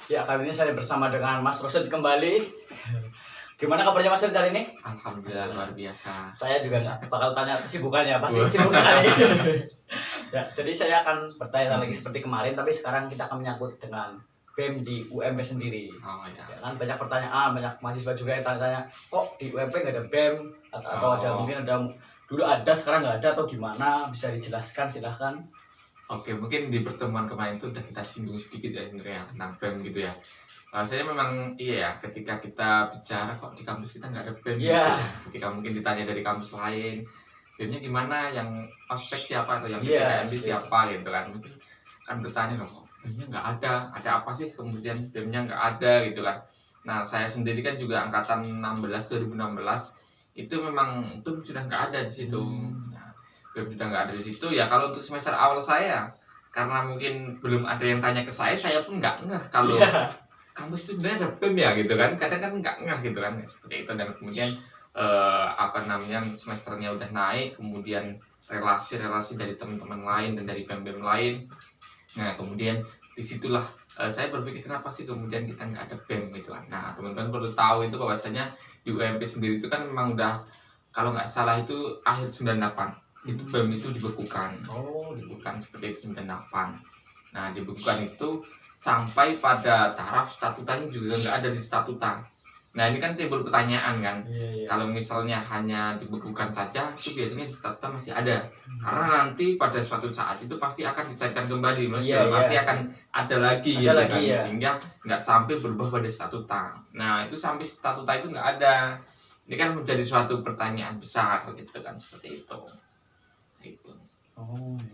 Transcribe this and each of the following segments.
Ya, kali ini saya bersama dengan Mas Rosid kembali. Gimana kabarnya Mas Rosid hari ini? Alhamdulillah luar biasa. Saya juga nggak bakal tanya kesibukannya, pasti sibuk sekali. Ya, jadi saya akan bertanya lagi seperti kemarin, tapi sekarang kita akan menyangkut dengan BEM di UMP sendiri. Oh ya. Ya kan banyak pertanyaan, banyak mahasiswa juga yang tanya-tanya, kok di UMP nggak ada BEM atau ada mungkin ada dulu ada sekarang nggak ada atau gimana? Bisa dijelaskan silahkan. Oke, mungkin di pertemuan kemarin itu udah kita singgung sedikit ya sebenarnya tentang BEM gitu ya. Saya memang iya ya, ketika kita bicara kok di kampus kita nggak ada BEM gitu Yeah. ya. Ketika mungkin ditanya dari kampus lain, BEM-nya gimana, yang ospek siapa atau yang Yeah, PPKMB siapa gitu kan. Mungkin kan bertanya kok BEM-nya nggak ada apa sih kemudian BEM-nya nggak ada gitu kan. Nah, saya sendiri kan juga angkatan 2016 itu memang itu sudah nggak ada di situ. Nah, BEM sudah nggak ada di situ ya. Kalau untuk semester awal saya, karena mungkin belum ada yang tanya ke saya pun nggak ngeh kalau kampus itu sebenarnya ada BEM ya gitu kan. Kadang kan nggak ngeh gitu kan seperti itu. Dan kemudian semesternya udah naik, kemudian relasi dari teman-teman lain dan dari BEM lain. Nah, kemudian disitulah saya berpikir kenapa sih kemudian kita nggak ada BEM gitu kan. Nah, teman-teman perlu tahu itu bahwasanya di UMP sendiri itu kan memang udah, kalau nggak salah itu akhir 98 itu BEM itu dibekukan. Dibekukan seperti itu 98. Nah, dibekukan itu sampai pada taraf statutanya juga nggak ada di statuta. Nah, ini kan timbul pertanyaan kan. Kalau misalnya hanya dibekukan saja, itu biasanya di statuta masih ada. Karena nanti pada suatu saat itu pasti akan dicairkan kembali, nanti akan ada lagi gitu kan. Sehingga nggak sampai berubah pada statuta. Nah, itu sampai statuta itu nggak ada. Ini kan menjadi suatu pertanyaan besar gitu kan, seperti itu. Itu.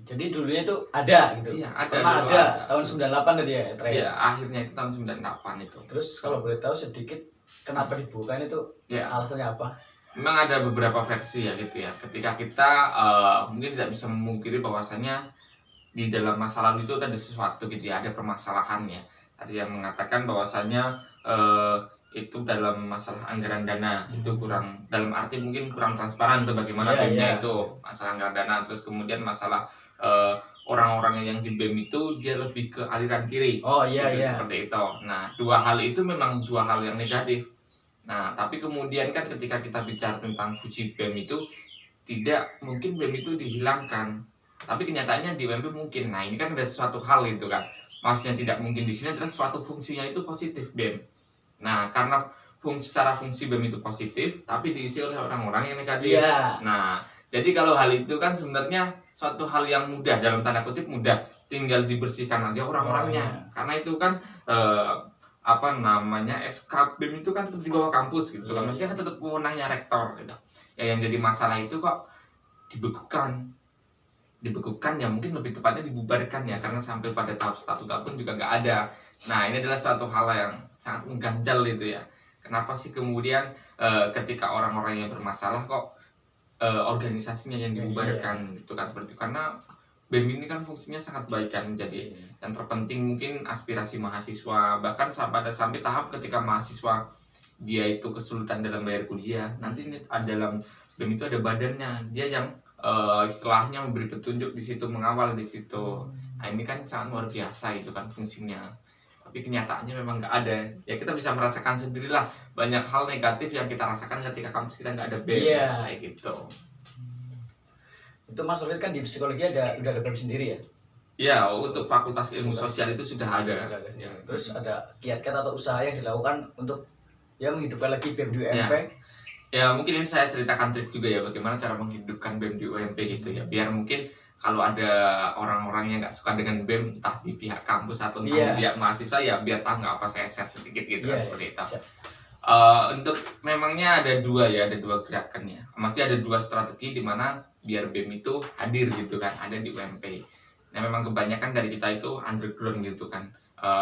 Jadi dulunya itu ada gitu. Iya, ada. Pernah ada tahun 98 tadi ya, Iya, akhirnya itu tahun 98 itu. Terus kalau boleh tahu sedikit kenapa dibukain itu? Ya. Alasannya apa? Memang ada beberapa versi ya gitu ya. Ketika kita mungkin tidak bisa memungkiri bahwasanya di dalam masa lalu itu ada sesuatu gitu ya, ada permasalahannya. Ada yang mengatakan bahwasanya itu dalam masalah anggaran dana itu kurang, dalam arti mungkin kurang transparan tuh bagaimana BEM-nya itu, masalah anggaran dana. Terus kemudian masalah orang-orang yang di BEM itu dia lebih ke aliran kiri. Seperti itu. Nah, dua hal itu memang dua hal yang negatif. Nah, tapi kemudian kan ketika kita bicara tentang fungsi BEM itu, tidak mungkin BEM itu dihilangkan, tapi kenyataannya di UMP mungkin. Nah, ini kan ada suatu hal itu kan. Maksudnya tidak mungkin di sini adalah suatu fungsinya itu positif BEM. Nah, karena secara fungsi BEM itu positif, tapi diisi oleh orang-orang yang negatif. Nah, jadi kalau hal itu kan sebenarnya suatu hal yang mudah, dalam tanda kutip mudah, tinggal dibersihkan aja orang-orangnya. Karena itu kan SK BEM itu kan tetap di bawah kampus gitu kan, maksudnya kan tetap wewenangnya rektor gitu. Ya, yang jadi masalah itu kok dibekukan ya, mungkin lebih tepatnya dibubarkan ya, karena sampai pada tahap statuta pun juga nggak ada. Nah, ini adalah suatu hal yang sangat mengganjal itu ya. Kenapa sih kemudian ketika orang-orang yang bermasalah kok organisasinya yang dibubarkan gitu kan, seperti itu. Karena BEM ini kan fungsinya sangat baik kan, menjadi yang terpenting mungkin aspirasi mahasiswa, bahkan sampai tahap ketika mahasiswa dia itu kesulitan dalam bayar kuliah, nanti dalam BEM itu ada badannya, dia yang istilahnya memberi petunjuk di situ, mengawal di situ. Nah, ini kan sangat luar biasa itu kan fungsinya. Tapi kenyataannya memang nggak ada. Ya, kita bisa merasakan sendirilah banyak hal negatif yang kita rasakan ketika kampus kita nggak ada BEM kayak gitu. Itu Mas Rosid kan di psikologi udah ada BEM sendiri ya? Ya, untuk Fakultas Ilmu Sosial itu sudah ada. Terus ada kiat-kiat atau usaha yang dilakukan untuk menghidupkan lagi BEM di UMP? Ya, mungkin ini saya ceritakan trik juga ya, bagaimana cara menghidupkan BEM di UMP gitu ya. Biar mungkin kalau ada orang-orang yang nggak suka dengan BEM, entah di pihak kampus atau entah di pihak mahasiswa, ya biar tahu nggak apa saya share sedikit gitu kan, seperti itu. Untuk memangnya ada dua gerakan ya. Maksudnya ada dua strategi di mana biar BEM itu hadir gitu kan, ada di UMP. Nah, memang kebanyakan dari kita itu underground gitu kan.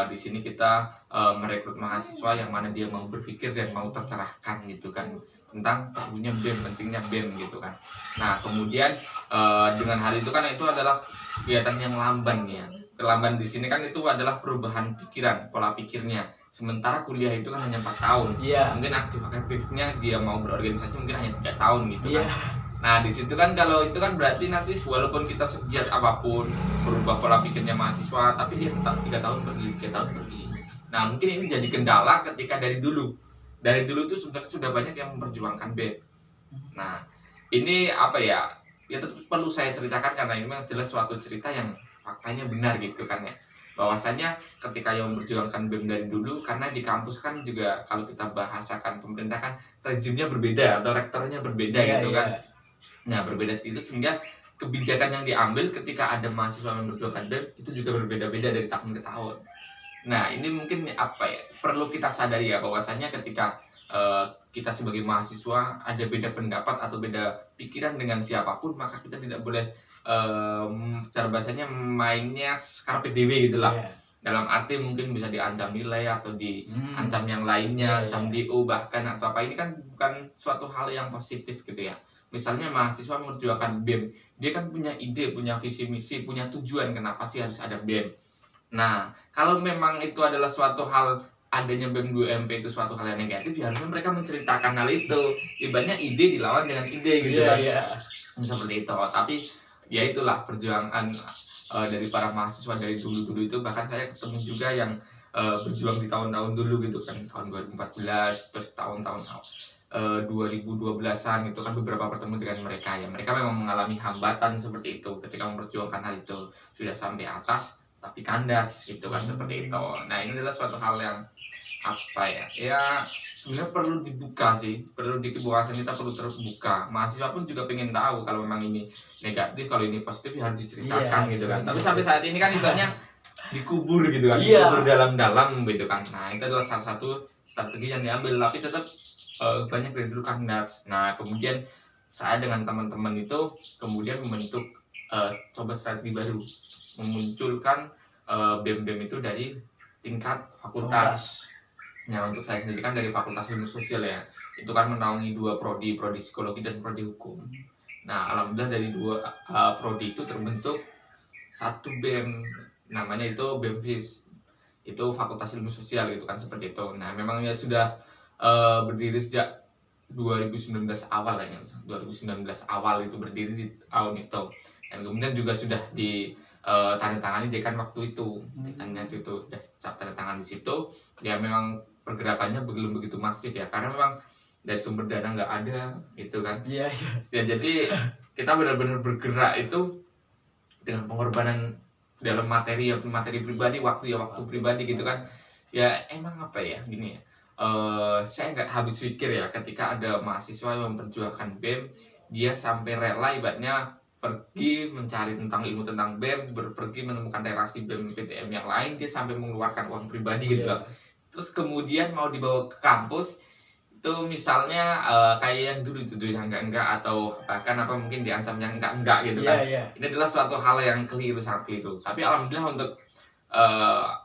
Di sini kita merekrut mahasiswa yang mana dia mau berpikir dan mau tercerahkan gitu kan, tentang perlunya BEM, pentingnya BEM gitu kan. Nah, kemudian dengan hal itu kan itu adalah kegiatan yang lamban ya. Kelamban di sini kan itu adalah perubahan pikiran, pola pikirnya. Sementara kuliah itu kan hanya 4 tahun. Mungkin aktifnya dia mau berorganisasi mungkin hanya 3 tahun gitu kan. Nah, di situ kan kalau itu kan berarti nanti walaupun kita segiat apapun berubah pola pikirnya mahasiswa, tapi dia tetap 3 tahun pergi, 3 tahun pergi. Nah mungkin ini jadi kendala ketika dari dulu tuh sebenarnya sudah banyak yang memperjuangkan BEM. Nah ini apa ya, ya tetap perlu saya ceritakan karena ini memang jelas suatu cerita yang faktanya benar gitu kan ya, bahwasanya ketika yang memperjuangkan BEM dari dulu, karena di kampus kan juga kalau kita bahasakan pemerintah kan rezimnya berbeda atau rektornya berbeda gitu kan. Nah berbeda itu sehingga kebijakan yang diambil ketika ada mahasiswa yang memperjuangkan BEM itu juga berbeda-beda dari tahun ke tahun. Nah ini mungkin apa ya, perlu kita sadari ya bahwasanya ketika kita sebagai mahasiswa ada beda pendapat atau beda pikiran dengan siapapun, maka kita tidak boleh cara bahasanya mainnya carpe diem gitu lah. Dalam arti mungkin bisa diancam nilai atau diancam yang lainnya, ancam DO bahkan atau apa. Ini kan bukan suatu hal yang positif gitu ya. Misalnya mahasiswa memperjuangkan BEM, dia kan punya ide, punya visi misi, punya tujuan kenapa sih harus ada BEM. Nah, kalau memang itu adalah suatu hal, adanya BEM 2MP itu suatu hal yang negatif, ya harusnya mereka menceritakan hal itu. Ibaratnya ide dilawan dengan ide gitu kan. Seperti itu. Tapi ya itulah perjuangan dari para mahasiswa dari dulu-dulu itu. Bahkan saya ketemu juga yang berjuang di tahun-tahun dulu gitu kan, tahun 2014 terus tahun-tahun 2012-an gitu kan, beberapa bertemu dengan mereka ya. Mereka memang mengalami hambatan seperti itu ketika memperjuangkan hal itu, sudah sampai atas tapi kandas gitu kan, seperti itu. Nah ini adalah suatu hal yang apa ya, ya sebenarnya perlu dibuka sih, perlu bahwasan kita perlu terbuka. Mahasiswa pun juga pengen tahu kalau memang ini negatif, kalau ini positif ya harus diceritakan gitu kan. Tapi sampai saat ini kan ibaratnya dikubur gitu kan, dikubur dalam-dalam gitu kan. Nah itu adalah salah satu strategi yang diambil, tapi tetap banyak dari dulu kandas. Nah kemudian saya dengan teman-teman itu kemudian membentuk coba strategi baru, memunculkan BEM-BEM itu dari tingkat fakultas. Nah untuk saya sendiri kan dari Fakultas Ilmu Sosial ya, itu kan menaungi 2 prodi psikologi dan prodi hukum. Nah alhamdulillah dari 2 prodi itu terbentuk 1 BEM, namanya itu BEMFIS, itu Fakultas Ilmu Sosial gitu kan, seperti itu. Nah memang ya sudah berdiri sejak 2019 awal kayaknya, 2019 awal itu berdiri di tahun itu. Dan kemudian juga sudah ditandatangani dekan waktu itu, dekannya itu sudah tanda tangan di situ. Ya memang pergerakannya belum begitu masif ya, karena memang dari sumber dana nggak ada gitu kan. Ya jadi kita benar-benar bergerak itu dengan pengorbanan dalam materi pribadi, waktu pribadi gitu kan. Ya emang apa ya, gini ya, saya nggak habis pikir ya ketika ada mahasiswa yang memperjuangkan BEM, dia sampai rela ibaratnya pergi mencari tentang ilmu tentang BEM, pergi menemukan relasi BEM PTM yang lain, dia sampai mengeluarkan uang pribadi gitu loh. Terus kemudian mau dibawa ke kampus itu misalnya kayak yang dulu itu yang enggak atau bahkan apa mungkin diancam yang enggak gitu kan. Ini adalah suatu hal yang keliru, sangat keliru. Tapi alhamdulillah untuk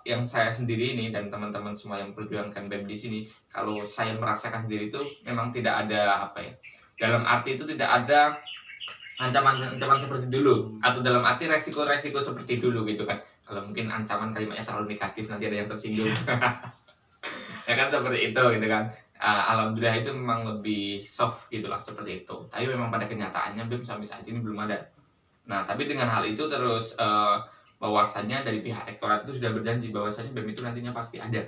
yang saya sendiri ini dan teman-teman semua yang perjuangkan BEM di sini, kalau saya merasakan sendiri itu memang tidak ada apa ya, dalam arti itu tidak ada ancaman seperti dulu, atau dalam arti resiko-resiko seperti dulu gitu kan. Kalau mungkin ancaman kalimatnya terlalu negatif nanti ada yang tersinggung. Ya kan seperti itu gitu kan. Alhamdulillah itu memang lebih soft gitulah, seperti itu. Tapi memang pada kenyataannya BEM sampai saat ini belum ada. Nah tapi dengan hal itu terus bahwasannya dari pihak rektorat itu sudah berjanji bahwasannya BEM itu nantinya pasti ada.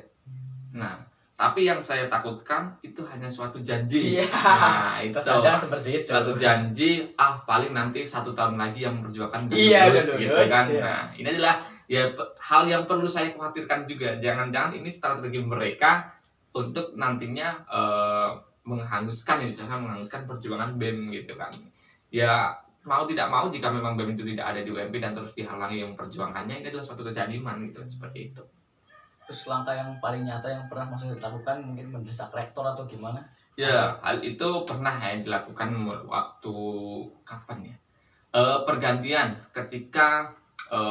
Nah tapi yang saya takutkan itu hanya suatu janji. Nah itu seperti itu, suatu janji, paling nanti 1 tahun lagi yang memperjuangkan lulus gitu kan. Nah ini adalah ya hal yang perlu saya khawatirkan juga. Jangan-jangan ini strategi mereka untuk nantinya menghanguskan perjuangan BEM gitu kan. Ya mau tidak mau, jika memang BEM itu tidak ada di UMP dan terus dihalangi yang memperjuangkannya, ini adalah suatu kezaliman gitu, seperti itu. Terus langkah yang paling nyata yang pernah Mas dilakukan mungkin mendesak rektor atau gimana? Ya hal itu pernah ya dilakukan waktu kapan ya, pergantian ketika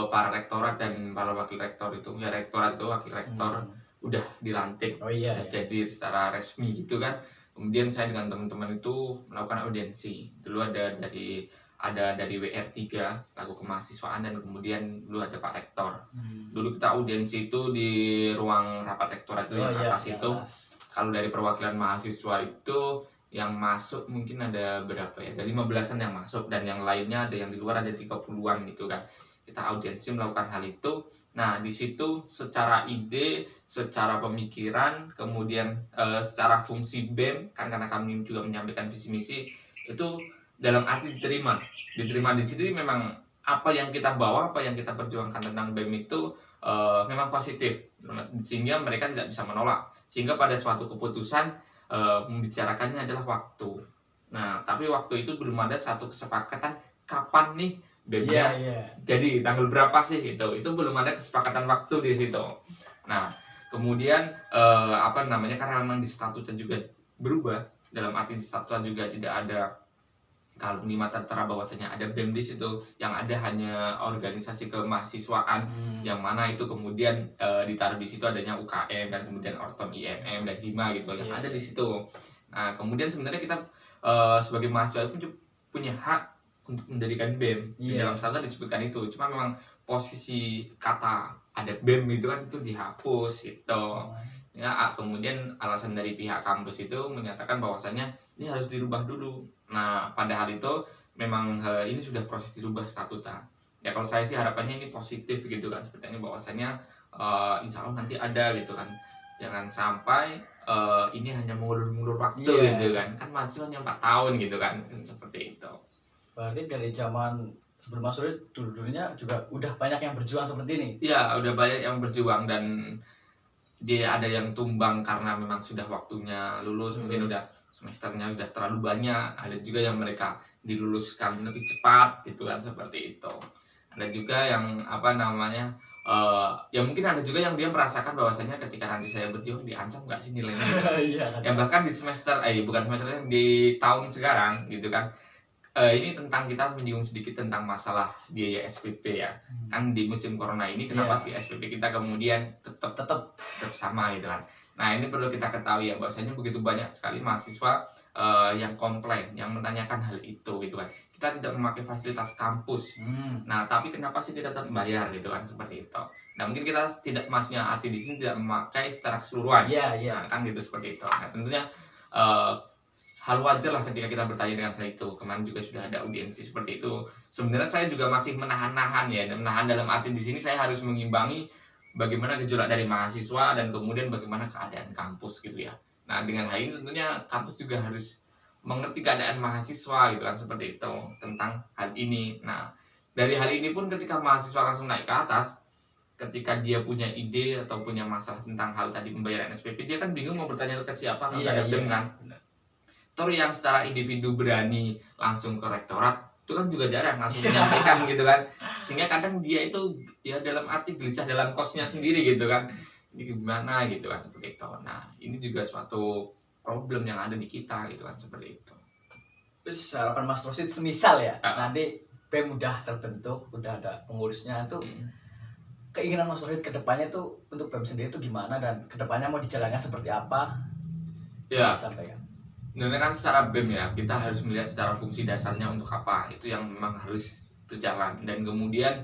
para rektorat dan para wakil rektor itu, ya rektorat itu wakil rektor udah dilantik jadi secara resmi gitu kan. Kemudian saya dengan teman-teman itu melakukan audiensi. Dulu ada dari WR3 selaku kemahasiswaan, dan kemudian dulu ada Pak Rektor. Dulu kita audiensi itu di ruang rapat rektorat itu yang atas itu. Kalau dari perwakilan mahasiswa itu yang masuk mungkin ada berapa ya? Ada 15-an yang masuk, dan yang lainnya ada yang di luar ada 30-an gitu kan. kita audiensi melakukan hal itu. Nah, di situ secara ide, secara pemikiran, kemudian secara fungsi BEM, kan karena kami juga menyampaikan visi misi, itu dalam arti diterima di sini. Memang apa yang kita bawa, apa yang kita perjuangkan tentang BEM itu memang positif, sehingga mereka tidak bisa menolak, sehingga pada suatu keputusan membicarakannya adalah waktu. Nah, tapi waktu itu belum ada satu kesepakatan kapan nih BEM-nya jadi tanggal berapa sih, itu belum ada kesepakatan waktu di situ. Nah, kemudian karena memang di statuta juga berubah, dalam arti di statuta juga tidak ada kalimat tertera bahwasanya ada BEM di situ, yang ada hanya organisasi kemahasiswaan, yang mana itu kemudian ditaruh di situ adanya UKM dan kemudian Ortom IMM dan Hima gitu yang ada di situ. Nah, kemudian sebenarnya kita sebagai mahasiswa pun punya hak untuk mendirikan BEM. Di dalam statuta disebutkan itu, cuma memang posisi kata ada BEM itu kan itu dihapus itu. Ya, kemudian alasan dari pihak kampus itu menyatakan bahwasanya ini harus dirubah dulu. Nah, pada hal itu memang ini sudah proses dirubah statuta. Ya, kalau saya sih harapannya ini positif gitu kan, sepertinya bahwasanya insya Allah nanti ada gitu kan. Jangan sampai ini hanya mengulur-ulur waktu gitu kan. Kan mahasiswa 4 tahun gitu kan, seperti itu. Berarti dari zaman sebelum Mas Rudi dulu-dulunya juga udah banyak yang berjuang seperti ini. Iya, udah banyak yang berjuang, dan dia ada yang tumbang karena memang sudah waktunya lulus, mungkin udah semesternya udah terlalu banyak. Ada juga yang mereka diluluskan lebih cepat gitu kan, seperti itu. Ada juga yang ya mungkin ada juga yang dia merasakan bahwasanya ketika nanti saya berjuang diancam nggak sih nilainya gitu. Yang bahkan di semester bukan semester, di tahun sekarang gitu kan. Ini tentang kita menyinggung sedikit tentang masalah biaya SPP ya. Kan di musim corona ini kenapa sih SPP kita kemudian tetap sama gitu kan. Nah, ini perlu kita ketahui ya, bahwasanya begitu banyak sekali mahasiswa yang komplain, yang menanyakan hal itu gitu kan. Kita tidak memakai fasilitas kampus. Nah, tapi kenapa sih kita tetap bayar gitu kan, seperti itu. Nah, mungkin kita tidak, maksudnya arti di sini tidak memakai secara keseluruhan. Nah, kan gitu, seperti itu. Nah, tentunya hal wajar lah ketika kita bertanya dengan hal itu. Kemarin juga sudah ada audiensi seperti itu. Sebenarnya saya juga masih menahan-nahan ya, dan menahan dalam arti di sini saya harus mengimbangi bagaimana gejolak dari mahasiswa dan kemudian bagaimana keadaan kampus gitu ya. Nah, dengan hal ini tentunya kampus juga harus mengerti keadaan mahasiswa gitu kan, seperti itu, tentang hal ini. Nah, dari hal ini pun ketika mahasiswa langsung naik ke atas, ketika dia punya ide atau punya masalah tentang hal tadi pembayaran SPP, dia kan bingung mau bertanya ke siapa, kan ada BEM kan. Yang secara individu berani langsung ke rektorat itu kan juga jarang langsung menyampaikan gitu kan, sehingga kadang dia itu ya dalam arti gelisah dalam kosnya sendiri gitu kan, ini gimana gitu kan, seperti itu. Nah, ini juga suatu problem yang ada di kita gitu kan, seperti itu. Terus harapan Mas Rosid semisal ya nanti BEM udah terbentuk, udah ada pengurusnya tuh, keinginan Mas Rosid kedepannya tuh untuk BEM sendiri tuh gimana, dan kedepannya mau dijalankan seperti apa? Ya, sampaikan. Sebenarnya kan secara BEM ya, kita harus melihat secara fungsi dasarnya untuk apa, itu yang memang harus berjalan. Dan kemudian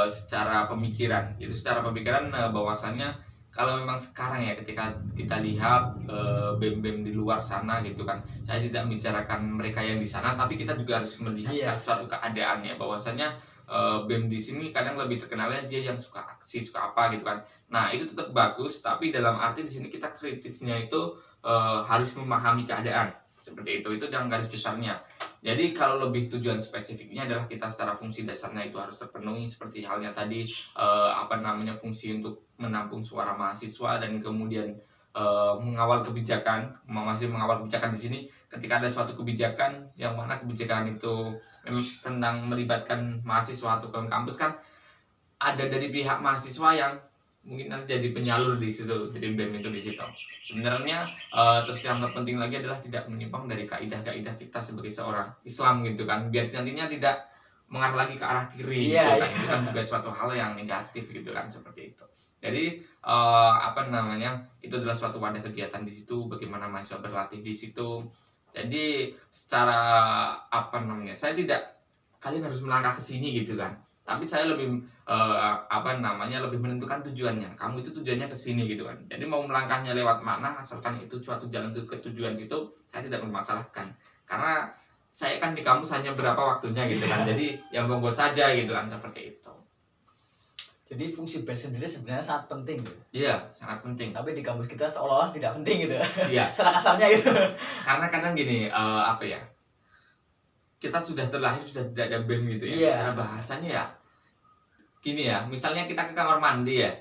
secara pemikiran bahwasannya kalau memang sekarang ya, ketika kita lihat BEM-BEM di luar sana gitu kan, saya tidak membicarakan mereka yang di sana, tapi kita juga harus melihat suatu keadaan ya, bahwasannya BEM di sini kadang lebih terkenalnya dia yang suka aksi, suka apa gitu kan. Nah, itu tetap bagus, tapi dalam arti di sini kita kritisnya itu harus memahami keadaan, seperti itu dalam garis besarnya. Jadi kalau lebih tujuan spesifiknya adalah kita secara fungsi dasarnya itu harus terpenuhi, seperti halnya tadi fungsi untuk menampung suara mahasiswa dan kemudian mengawal kebijakan. Masih mengawal kebijakan di sini ketika ada suatu kebijakan yang mana kebijakan itu tentang melibatkan mahasiswa atau kampus, kan ada dari pihak mahasiswa yang mungkin nanti jadi penyalur di situ, jadi BEM itu di situ. Sebenarnya terus yang terpenting lagi adalah tidak menyimpang dari kaidah-kaidah kita sebagai seorang Islam gitu kan, biar nantinya tidak mengarah lagi ke arah kiri gitu kan. Itu kan juga suatu hal yang negatif gitu kan, seperti itu. Jadi itu adalah suatu wadah kegiatan di situ, bagaimana mahasiswa berlatih di situ. Jadi secara saya tidak kalian harus melangkah ke sini gitu kan, tapi saya lebih lebih menentukan tujuannya. Kamu itu tujuannya ke sini gitu kan. Jadi mau melangkahnya lewat mana, asalkan itu suatu jalan ke tujuan situ, saya tidak mempermasalahkan. Karena saya kan di kampus hanya berapa waktunya gitu kan. Jadi yang monggo saja gitu kan, seperti itu. Jadi fungsi band sendiri sebenarnya sangat penting gitu. Iya, sangat penting. Tapi di kampus kita seolah-olah tidak penting gitu. Iya. Secara kasarnya gitu. Karena kadang gini, apa ya? Kita sudah terlahir sudah tidak ada band gitu ya. Iya. Cara bahasanya ya gini ya, misalnya kita ke kamar mandi ya.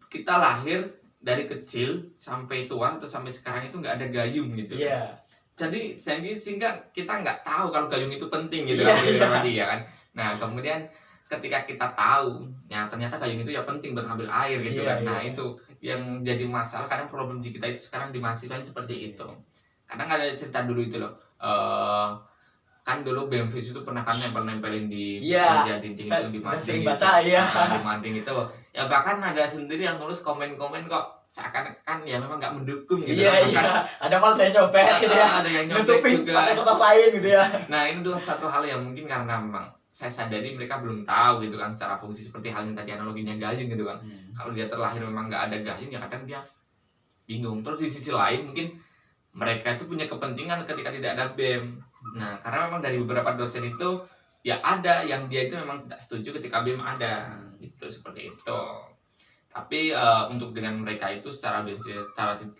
Kita lahir dari kecil sampai tua atau sampai sekarang itu nggak ada gayung gitu. Iya. Jadi sehingga kita nggak tahu kalau gayung itu penting gitu Iya, kan, iya. mandi ya kan. Nah, kemudian ketika kita tahu ya ternyata gayung itu ya penting buat ngambil air gitu Iya, kan. Nah, iya. itu yang jadi masalah kadang problem di kita itu sekarang di mahasiswa ini seperti itu. Kadang ada cerita dulu itu loh. Kan dulu BMFis itu pernah kan nempelin di Iya, meja dinding saya itu di udah mading sering gitu. baca, iya. Nah, di mading itu ya bahkan ada sendiri yang tulis komen-komen kok seakan-akan ya memang nggak mendukung gitu. Iya, Bahkan iya. Ada malah yang nyopet gitu ya. ada yang nyontek Nutupin juga. pakai kertas lain gitu ya. Nah, ini adalah satu hal yang mungkin karena memang saya sadari mereka belum tahu gitu kan secara fungsi seperti halnya tadi analoginya gayung gitu kan. Kalau dia terlahir memang nggak ada gayung ya kadang dia bingung. Terus di sisi lain mungkin mereka itu punya kepentingan ketika tidak ada BEM. Nah, karena memang dari beberapa dosen itu ya ada yang dia itu memang tidak setuju ketika BEM ada. Itu seperti itu. Tapi untuk dengan mereka itu secara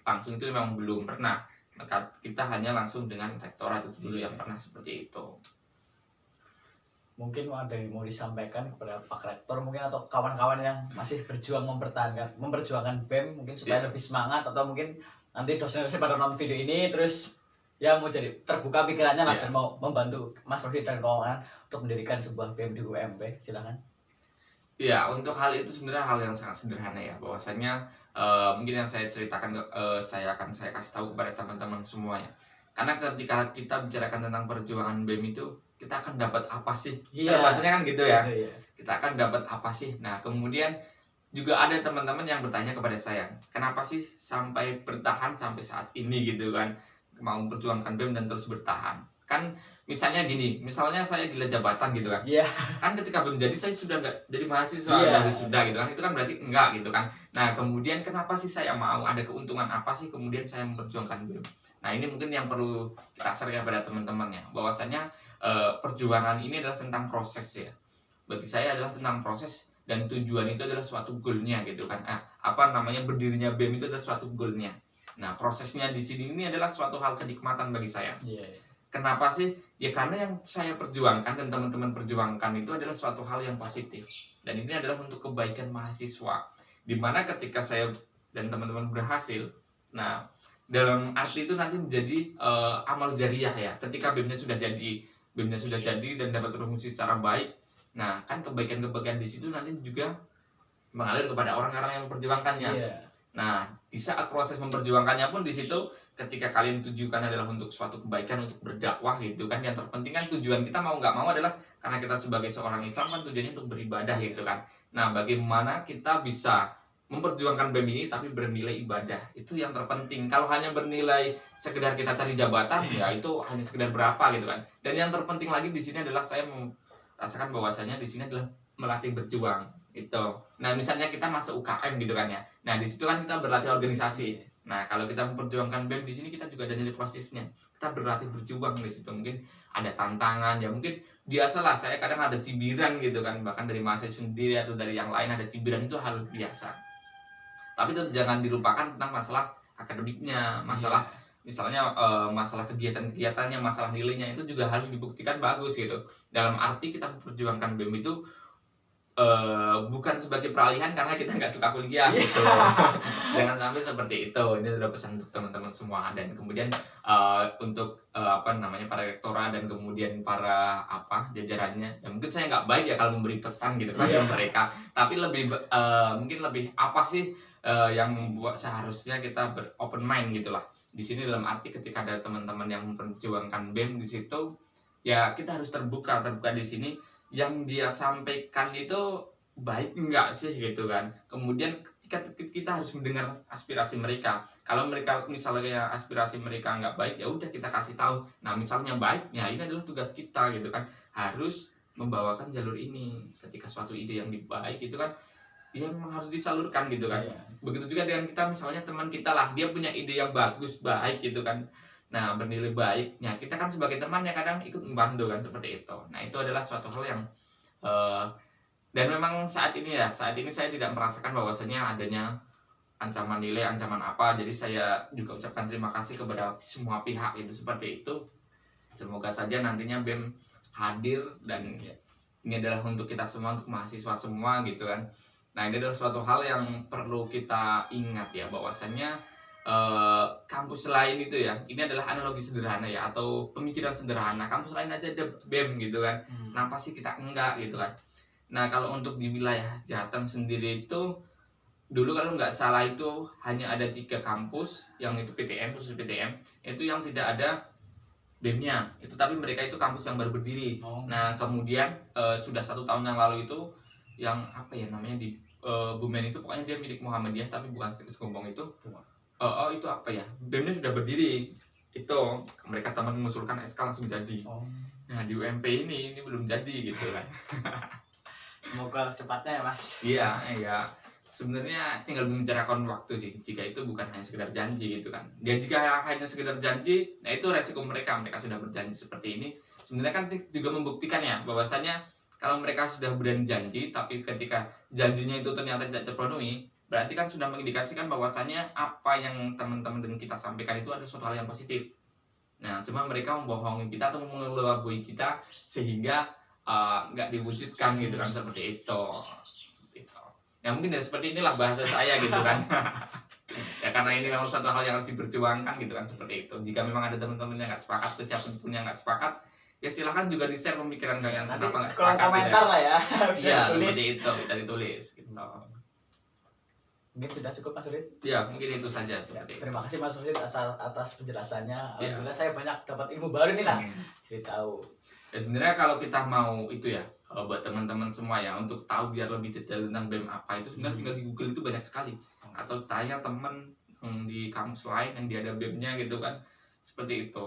langsung itu memang belum pernah. Maka kita hanya langsung dengan rektorat itu dulu yang pernah seperti itu. Mungkin ada yang mau disampaikan kepada Pak Rektor mungkin atau kawan-kawan yang masih berjuang memperjuangkan BEM mungkin supaya lebih semangat, atau mungkin nanti dosen-dosen pada nonton video ini terus ya mau jadi terbuka pikirannya lah dan mau membantu Mas Rudi dan kawan untuk mendirikan sebuah BEM di UMP. Silakan. Ya, untuk hal itu sebenarnya hal yang sangat sederhana ya. Bahwasanya mungkin yang saya ceritakan saya kasih tahu kepada teman-teman semuanya. Karena ketika kita bicarakan tentang perjuangan BEM itu, kita akan dapat apa sih? Iya. Bahasanya kan gitu ya. Iya. Kita akan dapat apa sih? Nah, kemudian juga ada teman-teman yang bertanya kepada saya, kenapa sih sampai bertahan sampai saat ini gitu kan? Mau memperjuangkan BEM dan terus bertahan. Kan misalnya gini, misalnya saya gila jabatan gitu kan. Iya. Kan ketika belum jadi saya sudah nggak jadi mahasiswa, Iya. nggak wisuda gitu kan. Itu kan berarti enggak gitu kan. Nah, kemudian kenapa sih saya mau, ada keuntungan apa sih kemudian saya memperjuangkan BEM? Nah, ini mungkin yang perlu kita share pada teman-teman ya, bahwasanya perjuangan ini adalah tentang proses ya. Bagi saya adalah tentang proses dan tujuan itu adalah suatu goalnya gitu kan. Berdirinya BEM itu adalah suatu goalnya. Nah, prosesnya di sini ini adalah suatu hal kenikmatan bagi saya. Iya. Kenapa sih? Ya karena yang saya perjuangkan dan teman-teman perjuangkan itu adalah suatu hal yang positif. Dan ini adalah untuk kebaikan mahasiswa. Dimana ketika saya dan teman-teman berhasil, nah dalam arti itu nanti menjadi amal jariah ya. Ketika BEM-nya sudah jadi dan dapat berfungsi secara baik, nah kan kebaikan-kebaikan di situ nanti juga mengalir kepada orang-orang yang memperjuangkannya. Iya. Nah, di saat proses memperjuangkannya pun di situ ketika kalian tujukan adalah untuk suatu kebaikan, untuk berdakwah gitu kan. Yang terpenting kan tujuan kita mau nggak mau adalah karena kita sebagai seorang Islam kan tujuannya untuk beribadah gitu kan. Nah, bagaimana kita bisa memperjuangkan BEM ini tapi bernilai ibadah, itu yang terpenting. Kalau hanya bernilai sekedar kita cari jabatan ya itu hanya sekedar berapa gitu kan. Dan yang terpenting lagi di sini adalah saya merasakan bahwasanya di sini adalah melatih berjuang itu. Nah, misalnya kita masuk UKM gitu kan ya. Nah, di situ kan kita berlatih organisasi. Nah, kalau kita memperjuangkan BEM di sini kita juga ada nilai positifnya. Kita berlatih berjuang di situ. Mungkin ada tantangan ya, mungkin biasalah saya kadang ada cibiran gitu kan, bahkan dari mahasiswa sendiri atau dari yang lain ada cibiran, itu hal biasa. Tapi itu jangan dilupakan tentang masalah akademiknya, masalah misalnya masalah kegiatan-kegiatannya, masalah nilainya itu juga harus dibuktikan bagus gitu. Dalam arti kita memperjuangkan BEM itu bukan sebagai peralihan karena kita nggak suka kuliah gitu. Jangan sampai seperti itu. Ini adalah pesan untuk teman-teman semua. Dan kemudian untuk para rektorat dan kemudian para jajarannya, ya mungkin saya nggak baik ya kalau memberi pesan gitu kepada mereka, tapi lebih mungkin lebih apa sih yang membuat seharusnya kita open mind gitulah. Di sini dalam arti ketika ada teman-teman yang memperjuangkan BEM di situ, ya kita harus terbuka di sini. Yang dia sampaikan itu baik enggak sih gitu kan. Kemudian kita harus mendengar aspirasi mereka. Kalau mereka misalnya aspirasi mereka nggak baik, ya udah kita kasih tahu. Nah, misalnya baik, ya ini adalah tugas kita gitu kan. Harus membawakan jalur ini. Ketika suatu ide yang baik itu kan ya memang harus disalurkan gitu kan. Begitu juga dengan kita, misalnya teman kita lah, dia punya ide yang bagus, baik gitu kan. Nah, bernilai baik, ya kita kan sebagai teman ya kadang ikut membantu kan, seperti itu. Nah, itu adalah suatu hal yang Dan memang saat ini saya tidak merasakan bahwasanya adanya ancaman nilai, ancaman apa. Jadi saya juga ucapkan terima kasih kepada semua pihak itu seperti itu. Semoga saja nantinya BEM hadir dan ini adalah untuk kita semua, untuk mahasiswa semua gitu kan. Nah, ini adalah suatu hal yang perlu kita ingat ya, bahwasanya kampus lain itu ya, ini adalah analogi sederhana ya, atau pemikiran sederhana. Kampus lain aja ada BEM gitu kan. Kenapa sih kita enggak gitu kan? Nah, kalau untuk di wilayah Jateng sendiri itu, dulu kalau nggak salah itu hanya ada 3 kampus, yang itu PTM, khusus PTM, itu yang tidak ada BEM-nya. Itu tapi mereka itu kampus yang baru berdiri. Nah, kemudian sudah 1 tahun yang lalu itu, yang apa ya namanya di Bumen itu, pokoknya dia milik Muhammadiyah tapi bukan Stikes Gombong itu. Itu apa ya? BEM-nya sudah berdiri. Itu mereka teman mengusulkan SK langsung jadi. Nah, di UMP ini belum jadi gitu kan. Semoga cepatnya ya Mas. Iya. Sebenarnya tinggal membicarakan waktu sih, jika itu bukan hanya sekedar janji gitu kan. Dan jika hanya sekedar janji, nah itu resiko mereka sudah berjanji seperti ini. Sebenarnya kan juga membuktikan ya, bahwasanya kalau mereka sudah berani janji, tapi ketika janjinya itu ternyata tidak terpenuhi, berarti kan sudah mengindikasikan bahwasanya apa yang teman-teman dan kita sampaikan itu ada suatu hal yang positif. Nah, cuma mereka membohongi kita atau mengelabui kita sehingga nggak diwujudkan gitu kan, seperti itu. Ya mungkin ya seperti inilah bahasa saya gitu kan. Ya karena ini memang satu hal yang harus diperjuangkan gitu kan, seperti itu. Jika memang ada teman-teman yang nggak sepakat, atau siapapun yang nggak sepakat, ya silahkan juga di-share pemikiran kalian. Nanti Kenapa nggak kolom sepakat komentar gitu lah ya. Bisa ya, ditulis. seperti itu, bisa ditulis gitu. Mungkin sudah cukup Mas Rid. Ya mungkin itu saja seperti itu. Terima kasih Mas Rid atas penjelasannya. Alhamdulillah saya banyak dapat ilmu baru nih lah. Jadi tahu. Ya sebenarnya kalau kita mau itu ya, buat teman-teman semua ya, untuk tahu biar lebih detail tentang BEM apa itu, sebenarnya tinggal di Google itu banyak sekali. Atau tanya teman di kampus lain yang dia ada BEM-nya gitu kan, seperti itu.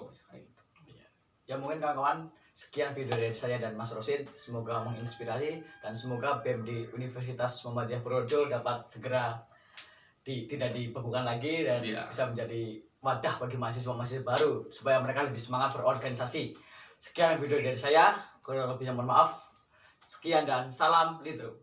Ya mungkin kawan-kawan, sekian video dari saya dan Mas Rosid. Semoga menginspirasi dan semoga BEM di Universitas Muhammadiyah Purworejo dapat segera tidak dibekukan lagi dan bisa menjadi wadah bagi mahasiswa-mahasiswa baru supaya mereka lebih semangat berorganisasi. Sekian video dari saya, kurang lebihnya mohon maaf. Sekian dan salam Lidro.